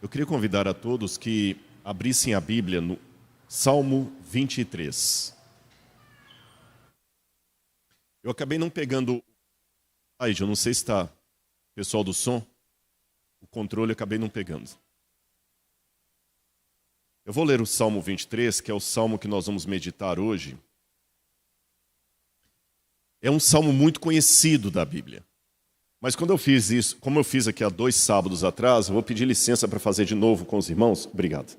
Eu queria convidar a todos que abrissem a Bíblia no Salmo 23. Eu acabei não pegando... eu não sei se está... Pessoal do som, o controle eu acabei não pegando. Eu vou ler o Salmo 23, que é o salmo que nós vamos meditar hoje. É um salmo muito conhecido da Bíblia. Mas quando eu fiz isso, como eu fiz aqui há 2 sábados atrás, eu vou pedir licença para fazer de novo com os irmãos. Obrigado.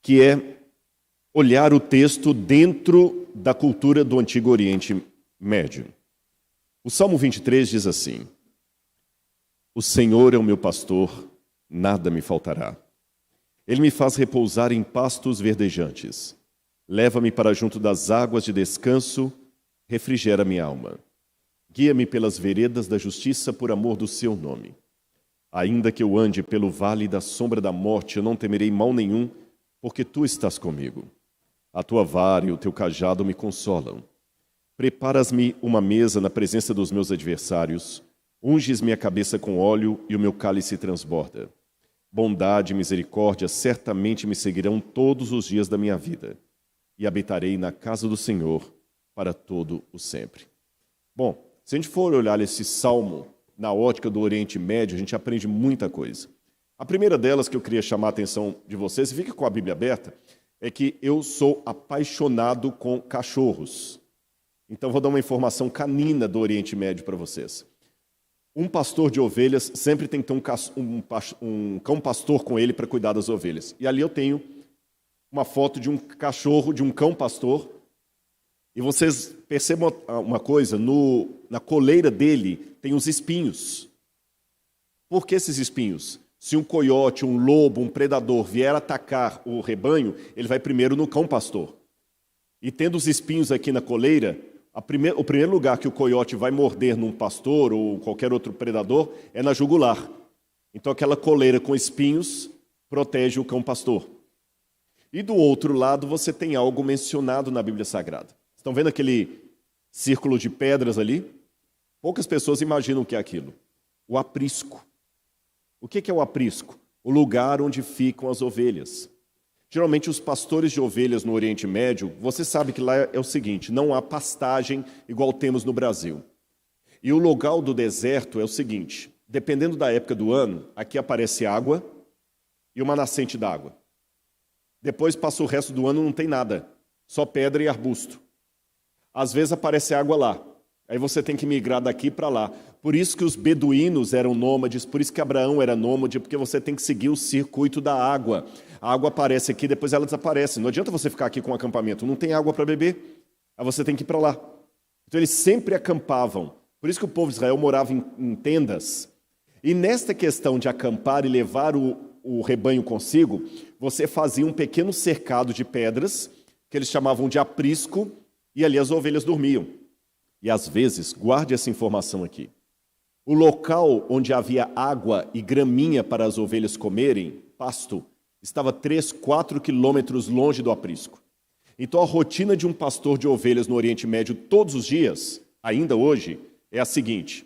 Que é olhar o texto dentro da cultura do Antigo Oriente Médio. O Salmo 23 diz assim: O Senhor é o meu pastor, nada me faltará. Ele me faz repousar em pastos verdejantes. Leva-me para junto das águas de descanso, refrigera minha alma. Guia-me pelas veredas da justiça por amor do seu nome. Ainda que eu ande pelo vale da sombra da morte, eu não temerei mal nenhum, porque tu estás comigo. A tua vara e o teu cajado me consolam. Preparas-me uma mesa na presença dos meus adversários. Unges minha cabeça com óleo e o meu cálice transborda. Bondade e misericórdia certamente me seguirão todos os dias da minha vida, e habitarei na casa do Senhor para todo o sempre. Bom, se a gente for olhar esse salmo na ótica do Oriente Médio, a gente aprende muita coisa. A primeira delas que eu queria chamar a atenção de vocês, e fica com a Bíblia aberta, é que eu sou apaixonado com cachorros. Então vou dar uma informação canina do Oriente Médio para vocês. Um pastor de ovelhas sempre tem que ter um cão pastor com ele para cuidar das ovelhas. E ali eu tenho uma foto de um cachorro, de um cão pastor. E vocês percebam uma coisa, na coleira dele tem os espinhos. Por que esses espinhos? Se um coiote, um lobo, um predador vier atacar o rebanho, ele vai primeiro no cão pastor. E tendo os espinhos aqui na coleira, o primeiro lugar que o coiote vai morder num pastor ou qualquer outro predador é na jugular. Então aquela coleira com espinhos protege o cão pastor. E do outro lado você tem algo mencionado na Bíblia Sagrada. Estão vendo aquele círculo de pedras ali? Poucas pessoas imaginam o que é aquilo. O aprisco. O que é o aprisco? O lugar onde ficam as ovelhas. Geralmente os pastores de ovelhas no Oriente Médio, você sabe que lá é o seguinte, não há pastagem igual temos no Brasil. E o local do deserto é o seguinte, dependendo da época do ano, aqui aparece água e uma nascente d'água. Depois passa o resto do ano, não tem nada, só pedra e arbusto. Às vezes aparece água lá, aí você tem que migrar daqui para lá. Por isso que os beduínos eram nômades, por isso que Abraão era nômade, porque você tem que seguir o circuito da água. A água aparece aqui, depois ela desaparece. Não adianta você ficar aqui com um acampamento, não tem água para beber, aí você tem que ir para lá. Então eles sempre acampavam. Por isso que o povo de Israel morava em tendas. E nesta questão de acampar e levar o rebanho consigo, você fazia um pequeno cercado de pedras, que eles chamavam de aprisco, e ali as ovelhas dormiam. E às vezes, guarde essa informação aqui, o local onde havia água e graminha para as ovelhas comerem, pasto, estava 3, 4 quilômetros longe do aprisco. Então a rotina de um pastor de ovelhas no Oriente Médio todos os dias, ainda hoje, é a seguinte: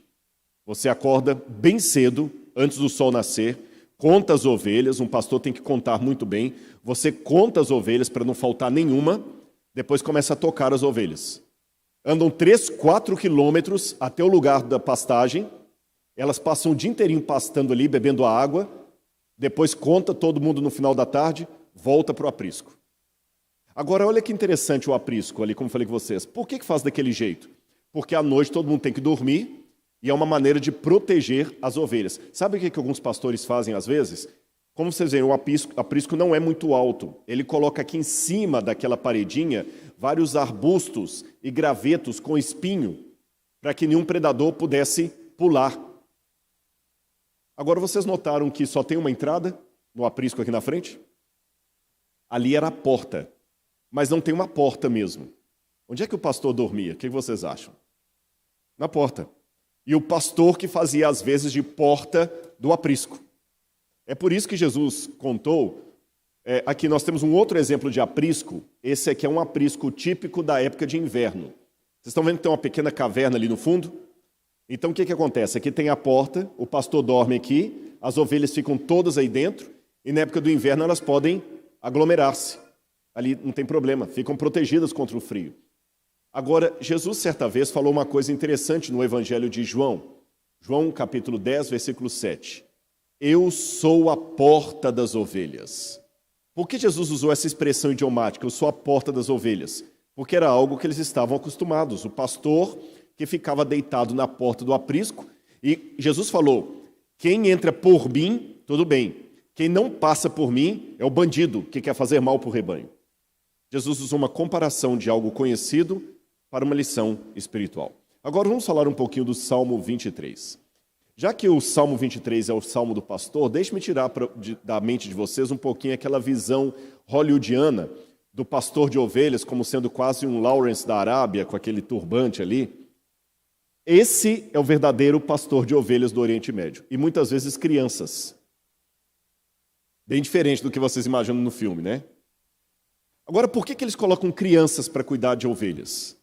você acorda bem cedo, antes do sol nascer, conta as ovelhas, um pastor tem que contar muito bem, você conta as ovelhas para não faltar nenhuma, depois começa a tocar as ovelhas. Andam 3, 4 quilômetros até o lugar da pastagem, elas passam o dia inteirinho pastando ali, bebendo a água, depois conta todo mundo no final da tarde, volta para o aprisco. Agora, olha que interessante o aprisco ali, como falei com vocês. Por que faz daquele jeito? Porque à noite todo mundo tem que dormir e é uma maneira de proteger as ovelhas. Sabe o que alguns pastores fazem às vezes? Como vocês veem, o aprisco não é muito alto. Ele coloca aqui em cima daquela paredinha vários arbustos e gravetos com espinho para que nenhum predador pudesse pular. Agora, vocês notaram que só tem uma entrada no aprisco aqui na frente? Ali era a porta, mas não tem uma porta mesmo. Onde é que o pastor dormia? O que vocês acham? Na porta. E o pastor que fazia, às vezes, de porta do aprisco. É por isso que Jesus contou, aqui nós temos um outro exemplo de aprisco, esse aqui é um aprisco típico da época de inverno. Vocês estão vendo que tem uma pequena caverna ali no fundo? Então o que acontece? Aqui tem a porta, o pastor dorme aqui, as ovelhas ficam todas aí dentro, e na época do inverno elas podem aglomerar-se. Ali não tem problema, ficam protegidas contra o frio. Agora, Jesus certa vez falou uma coisa interessante no Evangelho de João. João capítulo 10, versículo 7. Eu sou a porta das ovelhas. Por que Jesus usou essa expressão idiomática, eu sou a porta das ovelhas? Porque era algo que eles estavam acostumados. O pastor que ficava deitado na porta do aprisco, e Jesus falou, quem entra por mim, tudo bem. Quem não passa por mim é o bandido que quer fazer mal para o rebanho. Jesus usou uma comparação de algo conhecido para uma lição espiritual. Agora vamos falar um pouquinho do Salmo 23. Já que o Salmo 23 é o Salmo do pastor, deixe-me tirar da mente de vocês um pouquinho aquela visão hollywoodiana do pastor de ovelhas como sendo quase um Lawrence da Arábia, com aquele turbante ali. Esse é o verdadeiro pastor de ovelhas do Oriente Médio. E muitas vezes crianças. Bem diferente do que vocês imaginam no filme, né? Agora, por que eles colocam crianças para cuidar de ovelhas?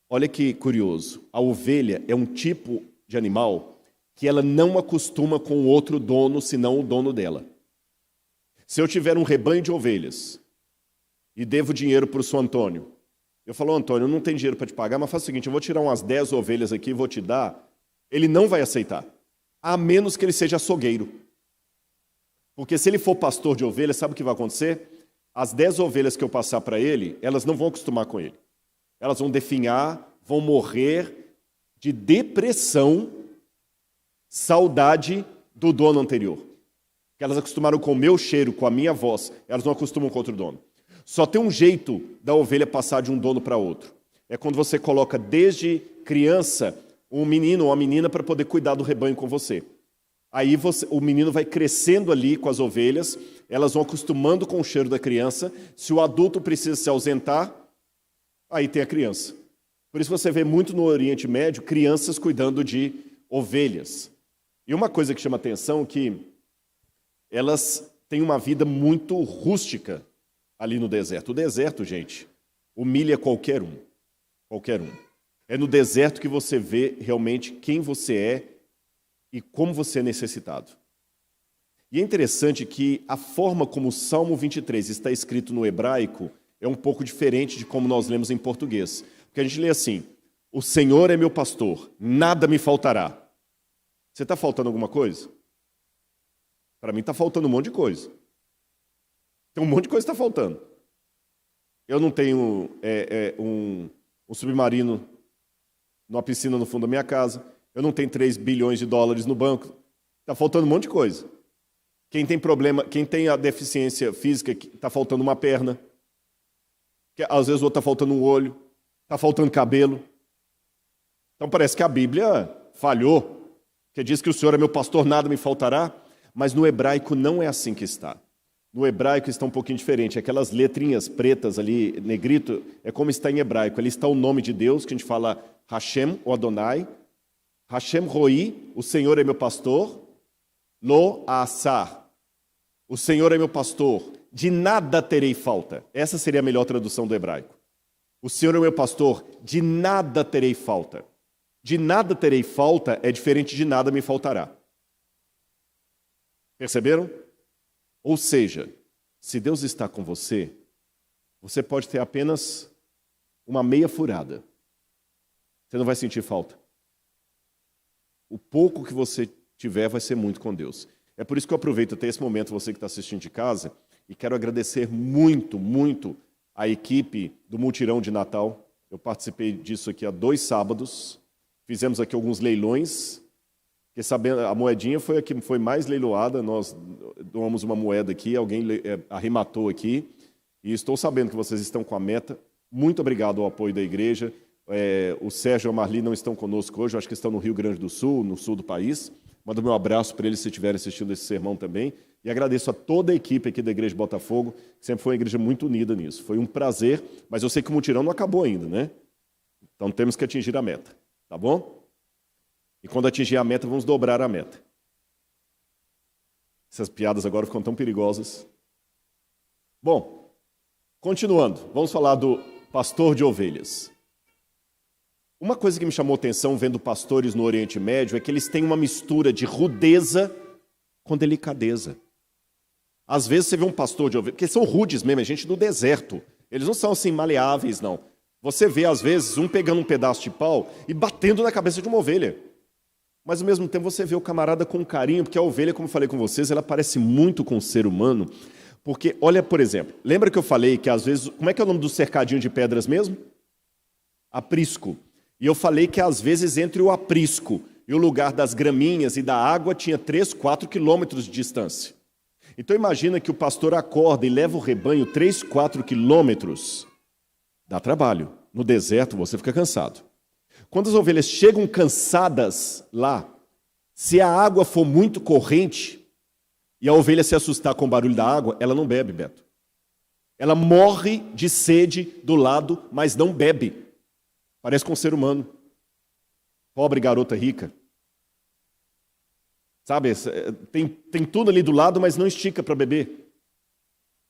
Olha que curioso. A ovelha é um tipo de animal que ela não acostuma com outro dono, senão o dono dela. Se eu tiver um rebanho de ovelhas e devo dinheiro para o seu Antônio, eu falo, Antônio, eu não tenho dinheiro para te pagar, mas faz o seguinte, eu vou tirar umas 10 ovelhas aqui e vou te dar. Ele não vai aceitar, a menos que ele seja açougueiro. Porque se ele for pastor de ovelhas, sabe o que vai acontecer? As 10 ovelhas que eu passar para ele, elas não vão acostumar com ele. Elas vão definhar, vão morrer de depressão, saudade do dono anterior. Porque elas acostumaram com o meu cheiro, com a minha voz, elas não acostumam com outro dono. Só tem um jeito da ovelha passar de um dono para outro. É quando você coloca desde criança um menino ou uma menina para poder cuidar do rebanho com você. Aí o menino vai crescendo ali com as ovelhas, elas vão acostumando com o cheiro da criança. Se o adulto precisa se ausentar, aí tem a criança. Por isso você vê muito no Oriente Médio crianças cuidando de ovelhas. E uma coisa que chama atenção é que elas têm uma vida muito rústica ali no deserto. O deserto, gente, humilha qualquer um. Qualquer um. É no deserto que você vê realmente quem você é e como você é necessitado. E é interessante que a forma como o Salmo 23 está escrito no hebraico é um pouco diferente de como nós lemos em português. Porque a gente lê assim, o Senhor é meu pastor, nada me faltará. Você está faltando alguma coisa? Para mim está faltando um monte de coisa. Tem um monte de coisa que está faltando. Eu não tenho um submarino numa piscina no fundo da minha casa. Eu não tenho 3 bilhões de dólares no banco. Está faltando um monte de coisa. Quem tem problema, quem tem a deficiência física, está faltando uma perna. Às vezes o outro está faltando um olho. Está faltando cabelo. Então parece que a Bíblia falhou. Que diz que o Senhor é meu pastor, nada me faltará. Mas no hebraico não é assim que está. No hebraico está um pouquinho diferente. Aquelas letrinhas pretas ali, negrito, é como está em hebraico. Ali está o nome de Deus, que a gente fala Hashem ou Adonai. Hashem Roi, o Senhor é meu pastor. Lo Asar, o Senhor é meu pastor. De nada terei falta. Essa seria a melhor tradução do hebraico. O Senhor é meu pastor, de nada terei falta. De nada terei falta é diferente de nada me faltará. Perceberam? Ou seja, se Deus está com você, você pode ter apenas uma meia furada. Você não vai sentir falta. O pouco que você tiver vai ser muito com Deus. É por isso que eu aproveito até esse momento, você que está assistindo de casa, e quero agradecer muito, muito a equipe do Mutirão de Natal. Eu participei disso aqui há 2 sábados. Fizemos aqui alguns leilões. Porque sabendo, a moedinha foi a que foi mais leiloada. Nós doamos uma moeda aqui, alguém arrematou aqui. E estou sabendo que vocês estão com a meta. Muito obrigado ao apoio da igreja. O Sérgio e a Marli não estão conosco hoje, eu acho que estão no Rio Grande do Sul, no sul do país. Mando meu abraço para eles se estiverem assistindo esse sermão também. E agradeço a toda a equipe aqui da Igreja de Botafogo, que sempre foi uma igreja muito unida nisso. Foi um prazer, mas eu sei que o mutirão não acabou ainda, né? Então temos que atingir a meta, tá bom? E quando atingir a meta, vamos dobrar a meta. Essas piadas agora ficam tão perigosas. Bom, continuando, vamos falar do pastor de ovelhas. Uma coisa que me chamou a atenção vendo pastores no Oriente Médio é que eles têm uma mistura de rudeza com delicadeza. Às vezes você vê um pastor de ovelha, porque são rudes mesmo, é gente do deserto. Eles não são assim maleáveis, não. Você vê, às vezes, um pegando um pedaço de pau e batendo na cabeça de uma ovelha. Mas, ao mesmo tempo, você vê o camarada com carinho, porque a ovelha, como eu falei com vocês, ela parece muito com o ser humano. Porque, olha, por exemplo, lembra que eu falei que, às vezes, como é que é o nome do cercadinho de pedras mesmo? Aprisco. E eu falei que, às vezes, entre o aprisco e o lugar das graminhas e da água, tinha 3, 4 quilômetros de distância. Então imagina que o pastor acorda e leva o rebanho 3, 4 quilômetros. Dá trabalho. No deserto você fica cansado. Quando as ovelhas chegam cansadas lá, se a água for muito corrente e a ovelha se assustar com o barulho da água, ela não bebe, Beto. Ela morre de sede do lado, mas não bebe. Parece com um ser humano. Pobre garota rica. Sabe, tem tudo ali do lado, mas não estica para beber.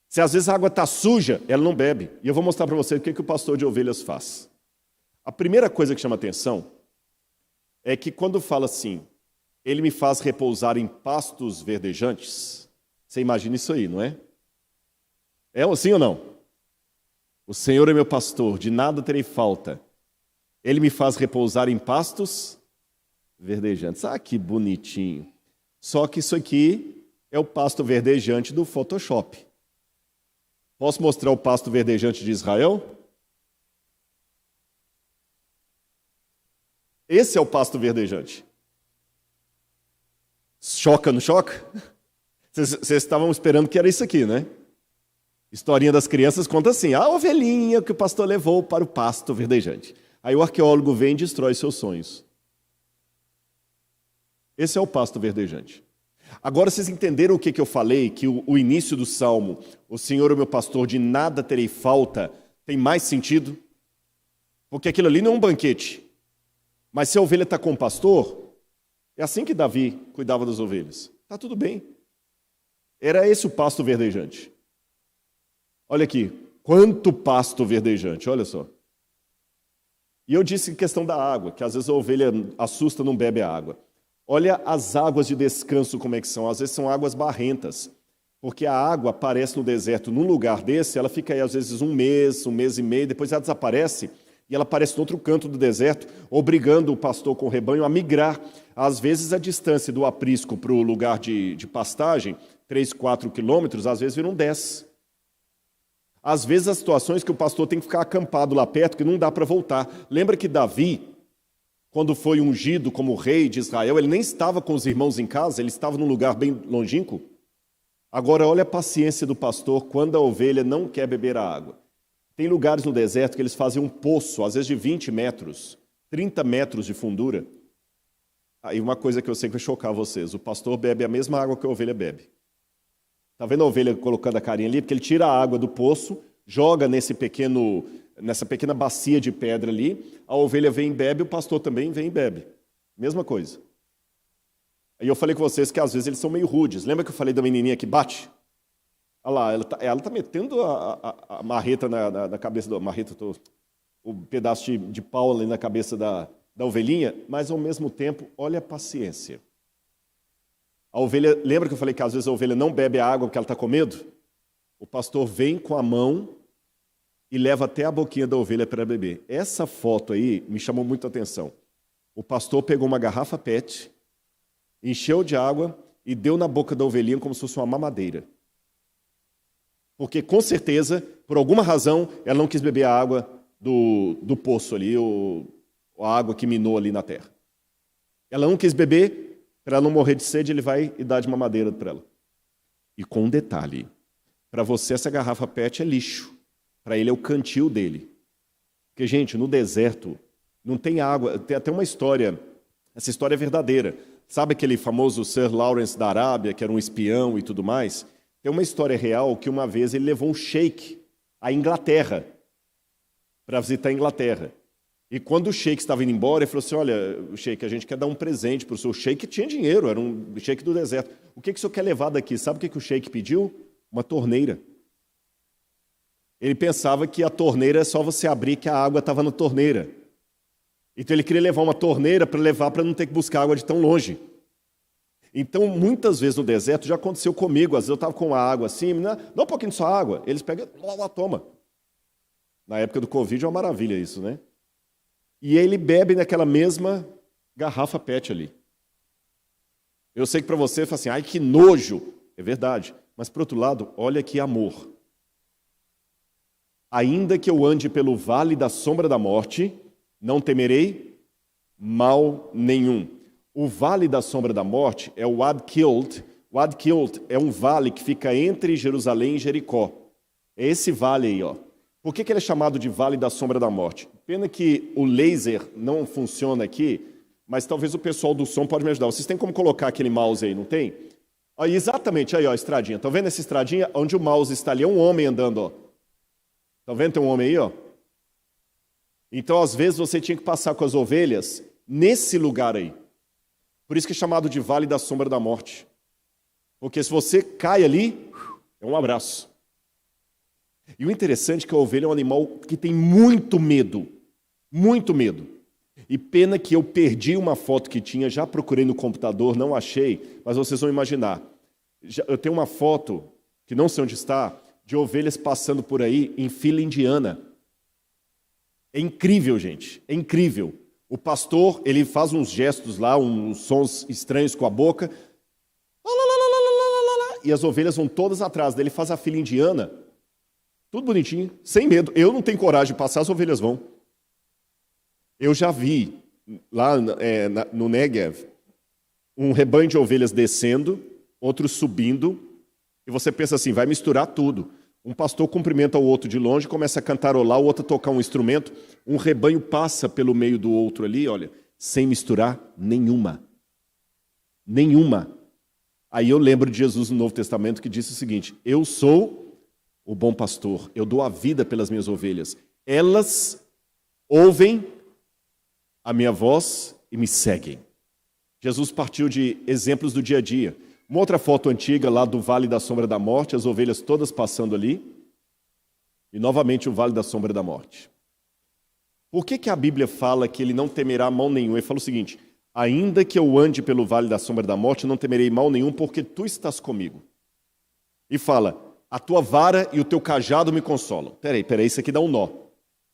Se às vezes a água está suja, ela não bebe. E eu vou mostrar para você o que o pastor de ovelhas faz. A primeira coisa que chama atenção é que quando fala assim, ele me faz repousar em pastos verdejantes, você imagina isso aí, não é? É assim ou não? O Senhor é meu pastor, de nada terei falta. Ele me faz repousar em pastos verdejantes. Ah, que bonitinho. Só que isso aqui é o pasto verdejante do Photoshop. Posso mostrar o pasto verdejante de Israel? Esse é o pasto verdejante. Choca, não choca? Vocês estavam esperando que era isso aqui, né? Historinha das crianças conta assim, a ovelhinha que o pastor levou para o pasto verdejante. Aí o arqueólogo vem e destrói seus sonhos. Esse é o pasto verdejante. Agora vocês entenderam o que eu falei? Que o início do Salmo, o Senhor é o meu pastor, de nada terei falta, tem mais sentido? Porque aquilo ali não é um banquete. Mas se a ovelha está com o pastor, é assim que Davi cuidava das ovelhas. Está tudo bem. Era esse o pasto verdejante. Olha aqui, quanto pasto verdejante, olha só. E eu disse questão da água, que às vezes a ovelha assusta, não bebe a água. Olha as águas de descanso como é que são. Às vezes são águas barrentas, porque a água aparece no deserto num lugar desse, ela fica aí às vezes um mês e meio, depois ela desaparece e ela aparece no outro canto do deserto, obrigando o pastor com o rebanho a migrar. Às vezes a distância do aprisco para o lugar de pastagem, 3, 4 quilômetros, às vezes viram 10. Às vezes as situações que o pastor tem que ficar acampado lá perto, que não dá para voltar. Lembra que Davi, quando foi ungido como rei de Israel, ele nem estava com os irmãos em casa, ele estava num lugar bem longínquo. Agora, olha a paciência do pastor quando a ovelha não quer beber a água. Tem lugares no deserto que eles fazem um poço, às vezes de 20 metros, 30 metros de fundura. Aí uma coisa que eu sei que vai chocar vocês, o pastor bebe a mesma água que a ovelha bebe. Está vendo a ovelha colocando a carinha ali? Porque ele tira a água do poço, joga nessa pequena bacia de pedra ali, a ovelha vem e bebe, o pastor também vem e bebe. Mesma coisa. Aí eu falei com vocês que às vezes eles são meio rudes. Lembra que eu falei da menininha que bate? Olha lá, ela tá metendo a marreta na cabeça do... o pedaço de pau ali na cabeça da ovelhinha, mas ao mesmo tempo, olha a paciência. A ovelha, lembra que eu falei que às vezes a ovelha não bebe a água porque ela está com medo? O pastor vem com a mão e leva até a boquinha da ovelha para beber. Essa foto aí me chamou muito a atenção. O pastor pegou uma garrafa PET, encheu de água e deu na boca da ovelhinha como se fosse uma mamadeira. Porque, com certeza, por alguma razão, ela não quis beber a água do poço ali, a água que minou ali na terra. Ela não quis beber, para ela não morrer de sede, ele vai e dá de mamadeira para ela. E com um detalhe, para você essa garrafa PET é lixo. Para ele é o cantil dele. Porque, gente, no deserto não tem água. Tem até uma história, essa história é verdadeira. Sabe aquele famoso Sir Lawrence da Arábia, que era um espião e tudo mais? Tem uma história real que uma vez ele levou um sheik à Inglaterra, para visitar a Inglaterra. E quando o sheik estava indo embora, ele falou assim, olha, sheik, a gente quer dar um presente para o senhor. O sheik tinha dinheiro, era um sheik do deserto. O que o senhor quer levar daqui? Sabe o que o sheik pediu? Uma torneira. Ele pensava que a torneira é só você abrir que a água estava na torneira. Então ele queria levar uma torneira para levar para não ter que buscar água de tão longe. Então, muitas vezes no deserto, já aconteceu comigo, às vezes eu estava com a água assim, dá um pouquinho de sua água, eles pegam, lá, toma. Na época do Covid é uma maravilha isso, né? E ele bebe naquela mesma garrafa PET ali. Eu sei que para você, fala assim, ai que nojo, é verdade. Mas, por outro lado, olha que amor. Ainda que eu ande pelo vale da sombra da morte, não temerei mal nenhum. O vale da sombra da morte é o Ad-Kilt. O Ad-Kilt é um vale que fica entre Jerusalém e Jericó. É esse vale aí, ó. Por que ele é chamado de vale da sombra da morte? Pena que o laser não funciona aqui, mas talvez o pessoal do som pode me ajudar. Vocês têm como colocar aquele mouse aí, não tem? Aí, exatamente, aí, ó, a estradinha. Estão vendo essa estradinha? Onde o mouse está ali, é um homem andando, ó. Estão vendo? Tem um homem aí, ó. Então, às vezes, você tinha que passar com as ovelhas nesse lugar aí. Por isso que é chamado de Vale da Sombra da Morte. Porque se você cai ali, é um abraço. E o interessante é que a ovelha é um animal que tem muito medo. Muito medo. E pena que eu perdi uma foto que tinha, já procurei no computador, não achei, mas vocês vão imaginar. Eu tenho uma foto, que não sei onde está, de ovelhas passando por aí em fila indiana. É incrível, gente, é incrível. O pastor, ele faz uns gestos lá, uns sons estranhos com a boca, e as ovelhas vão todas atrás dele, faz a fila indiana, tudo bonitinho, sem medo. Eu não tenho coragem de passar, as ovelhas vão. Eu já vi, lá no Negev, um rebanho de ovelhas descendo, outros subindo, e você pensa assim, vai misturar tudo. Um pastor cumprimenta o outro de longe, começa a cantarolar, o outro a tocar um instrumento, um rebanho passa pelo meio do outro ali, olha, sem misturar nenhuma. Nenhuma. Aí eu lembro de Jesus no Novo Testamento que disse o seguinte, eu sou o bom pastor, eu dou a vida pelas minhas ovelhas. Elas ouvem a minha voz e me seguem. Jesus partiu de exemplos do dia a dia. Uma outra foto antiga lá do Vale da Sombra da Morte, as ovelhas todas passando ali. E novamente o Vale da Sombra da Morte. Por que a Bíblia fala que ele não temerá mal nenhum? Ele fala o seguinte, ainda que eu ande pelo Vale da Sombra da Morte, não temerei mal nenhum, porque tu estás comigo. E fala, a tua vara e o teu cajado me consolam. Peraí, isso aqui dá um nó.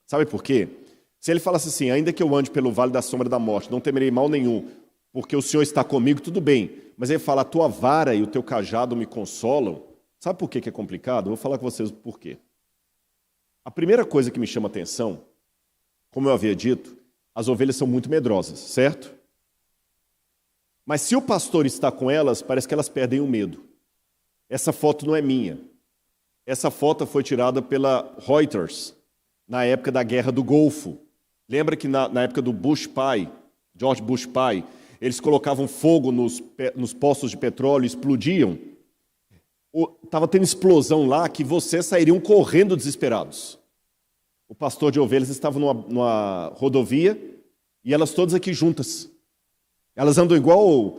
Sabe por quê? Se ele falasse assim, ainda que eu ande pelo Vale da Sombra da Morte, não temerei mal nenhum, porque o Senhor está comigo, tudo bem. Mas ele fala, a tua vara e o teu cajado me consolam. Sabe por que é complicado? Eu vou falar com vocês o porquê. A primeira coisa que me chama a atenção, como eu havia dito, as ovelhas são muito medrosas, certo? Mas se o pastor está com elas, parece que elas perdem o medo. Essa foto não é minha. Essa foto foi tirada pela Reuters, na época da Guerra do Golfo. Lembra que na época do Bush pai, George Bush pai, eles colocavam fogo nos poços de petróleo, explodiam. Estava tendo explosão lá que vocês sairiam correndo desesperados. O pastor de ovelhas estava numa rodovia e elas todas aqui juntas. Elas andam igual,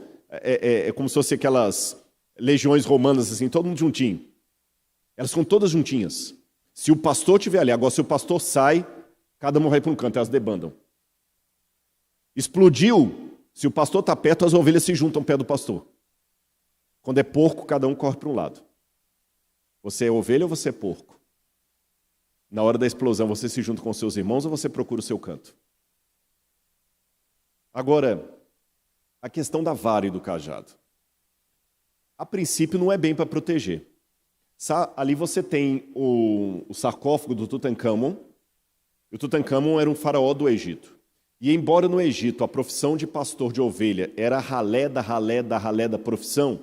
como se fossem aquelas legiões romanas, assim, todo mundo juntinho. Elas ficam todas juntinhas. Se o pastor estiver ali, agora se o pastor sai, cada uma vai para um canto, elas debandam. Explodiu, se o pastor está perto, as ovelhas se juntam perto do pastor. Quando é porco, cada um corre para um lado. Você é ovelha ou você é porco? Na hora da explosão, você se junta com seus irmãos ou você procura o seu canto? Agora, a questão da vara e do cajado. A princípio, não é bem para proteger. Ali você tem o sarcófago do Tutankhamon. O Tutankhamon era um faraó do Egito. E embora no Egito a profissão de pastor de ovelha era a ralé da profissão,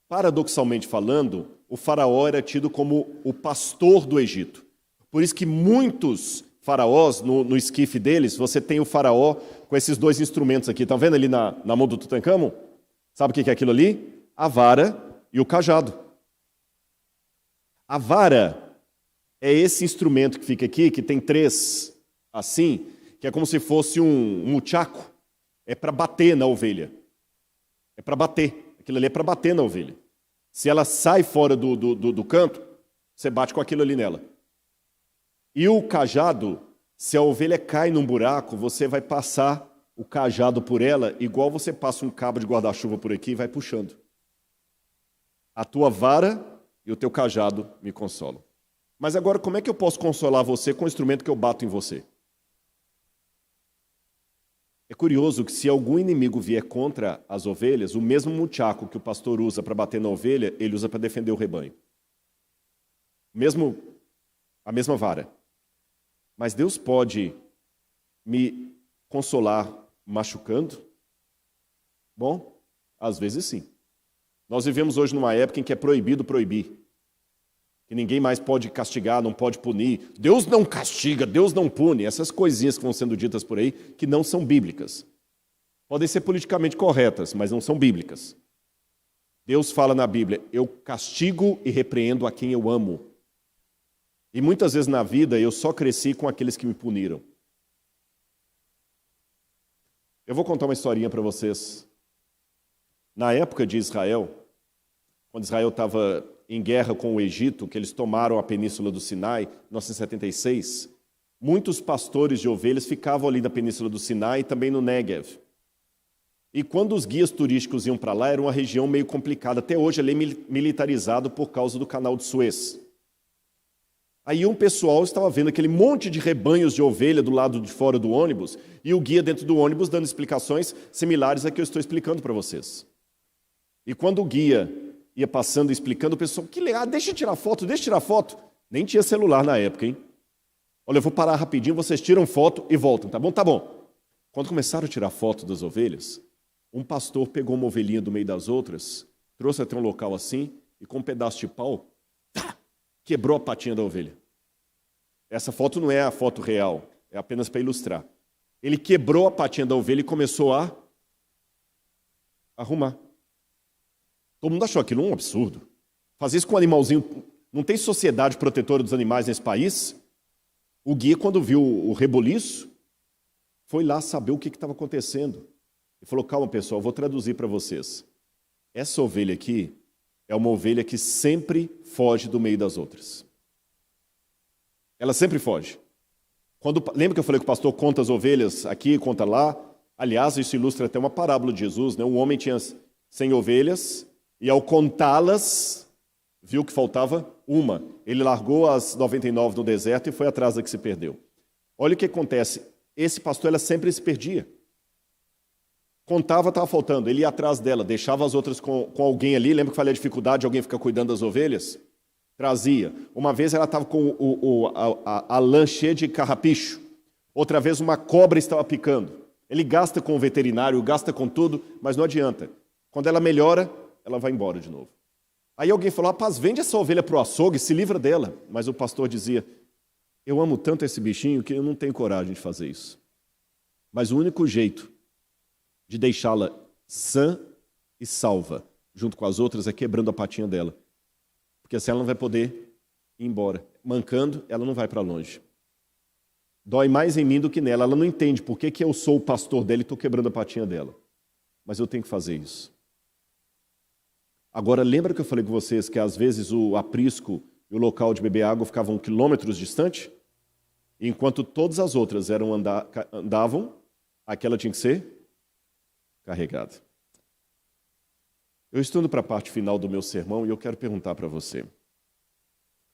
paradoxalmente falando, o faraó era tido como o pastor do Egito. Por isso que muitos faraós, no esquife deles, você tem o faraó com esses dois instrumentos aqui. Estão vendo ali na mão do Tutankhamon? Sabe o que é aquilo ali? A vara e o cajado. A vara é esse instrumento que fica aqui, que tem três assim, que é como se fosse um muchaco. É para bater na ovelha. É para bater. Aquilo ali é para bater na ovelha. Se ela sai fora do canto, você bate com aquilo ali nela. E o cajado, se a ovelha cai num buraco, você vai passar o cajado por ela, igual você passa um cabo de guarda-chuva por aqui e vai puxando. A tua vara e o teu cajado me consolam. Mas agora, como é que eu posso consolar você com o instrumento que eu bato em você? É curioso que se algum inimigo vier contra as ovelhas, o mesmo muchaco que o pastor usa para bater na ovelha, ele usa para defender o rebanho. A mesma vara. Mas Deus pode me consolar machucando? Bom, às vezes sim. Nós vivemos hoje numa época em que é proibido proibir. Que ninguém mais pode castigar, não pode punir. Deus não castiga, Deus não pune. Essas coisinhas que vão sendo ditas por aí, que não são bíblicas. Podem ser politicamente corretas, mas não são bíblicas. Deus fala na Bíblia, eu castigo e repreendo a quem eu amo. E muitas vezes na vida eu só cresci com aqueles que me puniram. Eu vou contar uma historinha para vocês. Na época de Israel, quando Israel estava em guerra com o Egito, que eles tomaram a península do Sinai, em 1976, muitos pastores de ovelhas ficavam ali na península do Sinai e também no Negev. E quando os guias turísticos iam para lá, era uma região meio complicada. Até hoje ele é militarizado por causa do canal de Suez. Aí um pessoal estava vendo aquele monte de rebanhos de ovelha do lado de fora do ônibus e o guia dentro do ônibus dando explicações similares a que eu estou explicando para vocês. E quando o guia ia passando e explicando, o pessoal, que legal, deixa eu tirar foto, deixa eu tirar foto. Nem tinha celular na época, hein? Olha, eu vou parar rapidinho, vocês tiram foto e voltam, tá bom? Tá bom. Quando começaram a tirar foto das ovelhas, um pastor pegou uma ovelhinha do meio das outras, trouxe até um local assim e com um pedaço de pau, quebrou a patinha da ovelha. Essa foto não é a foto real, é apenas para ilustrar. Ele quebrou a patinha da ovelha e começou a arrumar. Todo mundo achou aquilo um absurdo. Fazer isso com um animalzinho. Não tem sociedade protetora dos animais nesse país? O guia, quando viu o reboliço, foi lá saber o que estava acontecendo. E falou, calma pessoal, eu vou traduzir para vocês. Essa ovelha aqui é uma ovelha que sempre foge do meio das outras. Ela sempre foge. Lembra que eu falei que o pastor conta as ovelhas aqui, conta lá? Aliás, isso ilustra até uma parábola de Jesus, né? Um homem tinha 100 ovelhas e ao contá-las, viu que faltava uma. Ele largou as 99 no deserto e foi atrás da que se perdeu. Olha o que acontece. Esse pastor, ela sempre se perdia. Contava, estava faltando. Ele ia atrás dela, deixava as outras com alguém ali. Lembra que eu falei a dificuldade de alguém ficar cuidando das ovelhas? Trazia. Uma vez ela estava com a lã cheia de carrapicho. Outra vez uma cobra estava picando. Ele gasta com o veterinário, gasta com tudo, mas não adianta. Quando ela melhora, ela vai embora de novo. Aí alguém falou, rapaz, vende essa ovelha para o açougue, se livra dela. Mas o pastor dizia, eu amo tanto esse bichinho que eu não tenho coragem de fazer isso. Mas o único jeito de deixá-la sã e salva, junto com as outras, é quebrando a patinha dela. Porque assim ela não vai poder ir embora. Mancando, ela não vai para longe. Dói mais em mim do que nela. Ela não entende por que eu sou o pastor dela e estou quebrando a patinha dela. Mas eu tenho que fazer isso. Agora, lembra que eu falei com vocês que às vezes o aprisco e o local de beber água ficavam quilômetros distante? E enquanto todas as outras andavam, aquela tinha que ser carregada. Eu estou indo para a parte final do meu sermão e eu quero perguntar para você.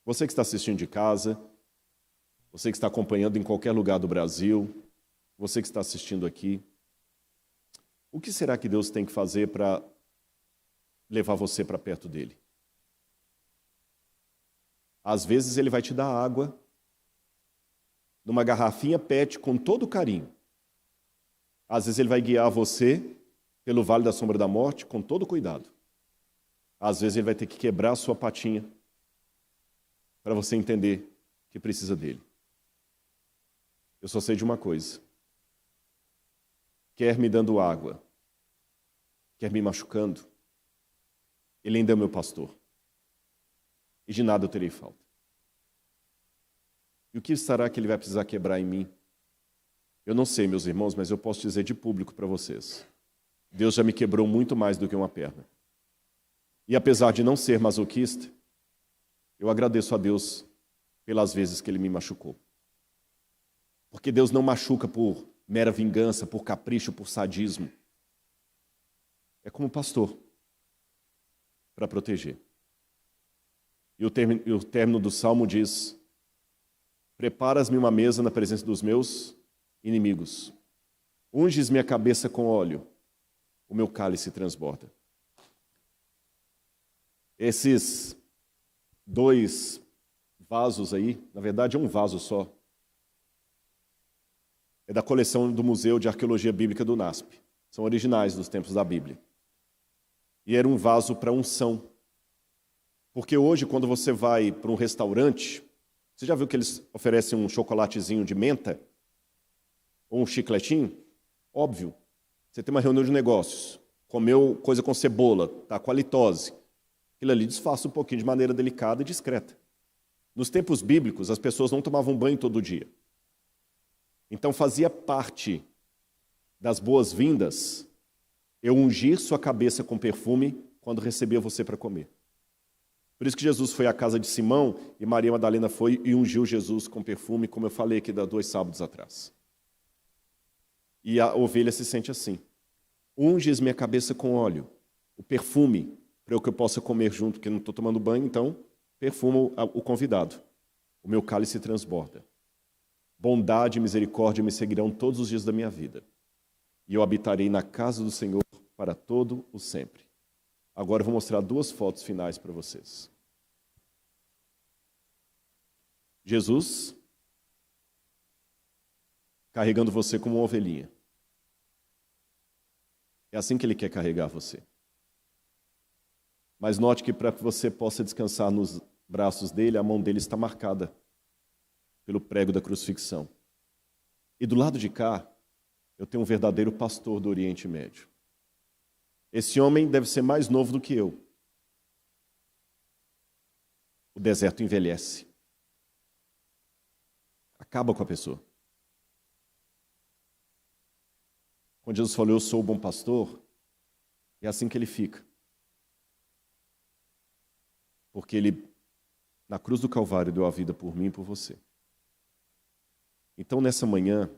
Você que está assistindo de casa, você que está acompanhando em qualquer lugar do Brasil, você que está assistindo aqui, o que será que Deus tem que fazer para levar você para perto dele? Às vezes ele vai te dar água numa garrafinha PET com todo carinho. Às vezes ele vai guiar você pelo vale da sombra da morte com todo cuidado. Às vezes ele vai ter que quebrar a sua patinha para você entender que precisa dele. Eu só sei de uma coisa. Quer me dando água, quer me machucando, ele ainda é meu pastor. E de nada eu terei falta. E o que será que ele vai precisar quebrar em mim? Eu não sei, meus irmãos, mas eu posso dizer de público para vocês. Deus já me quebrou muito mais do que uma perna. E apesar de não ser masoquista, eu agradeço a Deus pelas vezes que Ele me machucou. Porque Deus não machuca por mera vingança, por capricho, por sadismo. É como pastor, para proteger. E o término do Salmo diz: preparas-me uma mesa na presença dos meus inimigos. Unges minha cabeça com óleo, o meu cálice transborda. Esses 2 vasos aí, na verdade é um vaso só, é da coleção do Museu de Arqueologia Bíblica do NASP. São originais dos tempos da Bíblia. E era um vaso para unção. Porque hoje, quando você vai para um restaurante, você já viu que eles oferecem um chocolatezinho de menta? Ou um chicletinho? Óbvio. Você tem uma reunião de negócios, comeu coisa com cebola, está com halitose. Aquilo ali disfarça um pouquinho de maneira delicada e discreta. Nos tempos bíblicos, as pessoas não tomavam banho todo dia. Então fazia parte das boas-vindas eu ungir sua cabeça com perfume quando recebia você para comer. Por isso que Jesus foi à casa de Simão e Maria Madalena foi e ungiu Jesus com perfume, como eu falei aqui 2 sábados atrás. E a ovelha se sente assim: unges minha cabeça com óleo, o perfume, para que eu possa comer junto, porque não estou tomando banho, então perfumo o convidado. O meu cálice transborda. Bondade e misericórdia me seguirão todos os dias da minha vida. E eu habitarei na casa do Senhor para todo o sempre. Agora eu vou mostrar 2 fotos finais para vocês. Jesus carregando você como uma ovelhinha. É assim que Ele quer carregar você. Mas note que para que você possa descansar nos braços dele, a mão dele está marcada pelo prego da crucifixão. E do lado de cá, eu tenho um verdadeiro pastor do Oriente Médio. Esse homem deve ser mais novo do que eu. O deserto envelhece. Acaba com a pessoa. Quando Jesus falou, eu sou o bom pastor, é assim que ele fica. Porque ele, na cruz do Calvário, deu a vida por mim e por você. Então, nessa manhã,